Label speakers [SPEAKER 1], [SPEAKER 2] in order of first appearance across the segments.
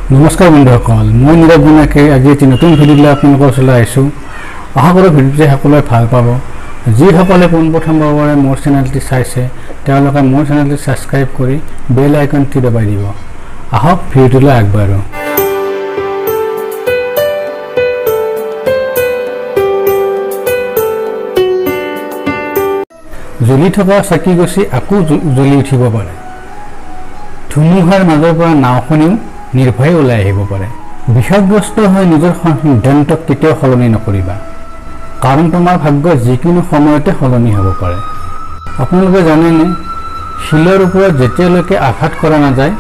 [SPEAKER 1] নমস্কাৰ বন্ধুসকল, মই নীৰৱ গুণাকে আজি এটি নতুন ভিডিঅ' লৈ আপোনালোকৰ ওচৰলৈ আহিছোঁ। আশা কৰোঁ ভিডিঅ'টো সকলোৱে ভাল পাব। যিসকলে পোনপ্ৰথমবাৰে মোৰ চেনেলটি চাইছে তেওঁলোকে মোৰ চেনেলটি ছাবস্ক্ৰাইব কৰি বেল আইকনটি দবাই দিব। আহক ভিডিঅ'টোলৈ আগবাঢ়ো। জ্বলি থকা চাকি গছি আকৌ জ্বলি উঠিব পাৰে। ধুমুহাৰ মাজৰ পৰা নাওখনিও নিৰ্ভয়ে ওলাই আহিব পাৰে। বিষাদগ্ৰস্ত হৈ নিজৰ সিদ্ধান্তক কেতিয়াও সলনি নকৰিবা, কাৰণ তোমাৰ ভাগ্য যিকোনো সময়তে সলনি হ'ব পাৰে। আপোনালোকে জানেনে, শিলৰ ওপৰত যেতিয়ালৈকে আঘাত কৰা নাযায়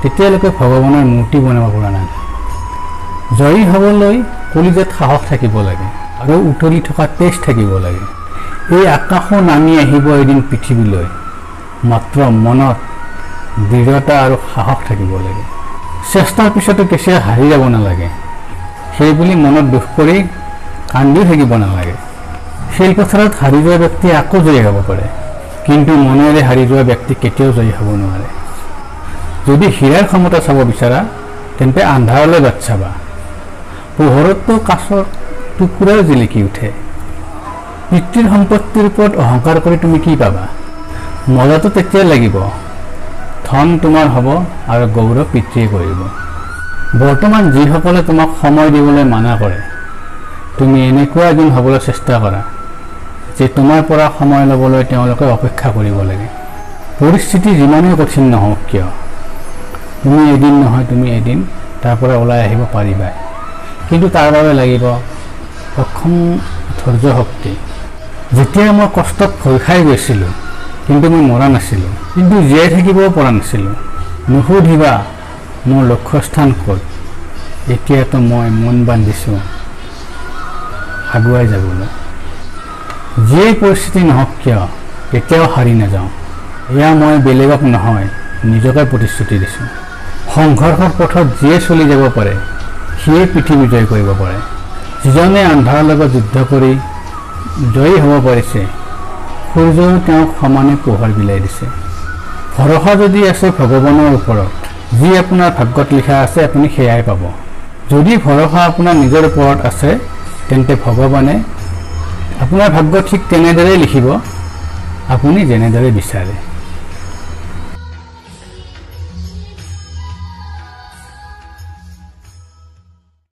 [SPEAKER 1] তেতিয়ালৈকে ভগৱানৰ মূৰ্তি বনাব পৰা নাযায়। জয়ী হ'বলৈ কলিজাত সাহস থাকিব লাগে আৰু উতলি থকা তেজ থাকিব লাগে। এই আকাশো নামি আহিব এদিন পৃথিৱীলৈ, মাত্ৰ মনত দৃঢ়তা আৰু সাহস থাকিব লাগে। চেষ্টাৰ পিছতো কেতিয়াও হাৰি যাব নালাগে। সেইবুলি মনত দুখ কৰি কান্দি থাকিব নালাগে। খেলপথাৰত হাৰি যোৱা ব্যক্তি আকৌ জয়ী হ'ব পাৰে, কিন্তু মনেৰে হাৰি যোৱা ব্যক্তি কেতিয়াও জয়ী হ'ব নোৱাৰে। যদি হীৰাৰ ক্ষমতা চাব বিচাৰা তেন্তে আন্ধাৰলৈ বাট চাবা। পোহৰততো কাছৰ টুকুৰাও জিলিকি উঠে। পিতৃৰ সম্পত্তিৰ ওপৰত অহংকাৰ কৰি তুমি কি পাবা? মজাটো তেতিয়া লাগিব, ধন তোমাৰ হ'ব আৰু গৌৰৱ পিতৃয়ে কৰিব। বৰ্তমান যিসকলে তোমাক সময় দিবলৈ মানা কৰে, তুমি এনেকুৱা এদিন হ'বলৈ চেষ্টা কৰা যে তোমাৰ পৰা সময় ল'বলৈ তেওঁলোকে অপেক্ষা কৰিব লাগে। পৰিস্থিতি যিমানেই কঠিন নহওক কিয়, তুমি এদিন নহয় তুমি এদিন তাৰ পৰা ওলাই আহিব পাৰিবা। কিন্তু তাৰ বাবে লাগিব অক্ষম ধৈৰ্য শক্তি। যেতিয়া মই কষ্টত ভয় খাই গৈছিলোঁ কিন্তু মই মৰা নাছিলোঁ, কিন্তু জীয়াই থাকিবও পৰা নাছিলোঁ। নুসুধিবা মোৰ লক্ষ্যস্থান ক'ত, এতিয়াতো মই মন বান্ধিছোঁ আগুৱাই যাবলৈ। যিয়েই পৰিস্থিতি নহওক কিয় কেতিয়াও হাৰি নাযাওঁ। এয়া মই বেলেগক নহয়, নিজকে প্ৰতিশ্ৰুতি দিছোঁ। সংঘৰ্ষৰ পথত যিয়ে চলি যাব পাৰে সিয়ে পৃথিৱী জয় কৰিব পাৰে। যিজনে আন্ধাৰৰ লগত যুদ্ধ কৰি জয়ী হ'ব পাৰিছে, সূৰ্যও তেওঁক সমানে পোহৰ বিলাই দিছে। ভৰসা যদি আছে ভগৱানৰ ওপৰত, যি আপোনাৰ ভাগ্যত লিখা আছে আপুনি সেয়াই পাব। যদি ভৰসা আপোনাৰ নিজৰ ওপৰত আছে তেন্তে ভগৱানে আপোনাৰ ভাগ্য ঠিক তেনেদৰেই লিখিব, আপুনি যেনেদৰে বিচাৰে।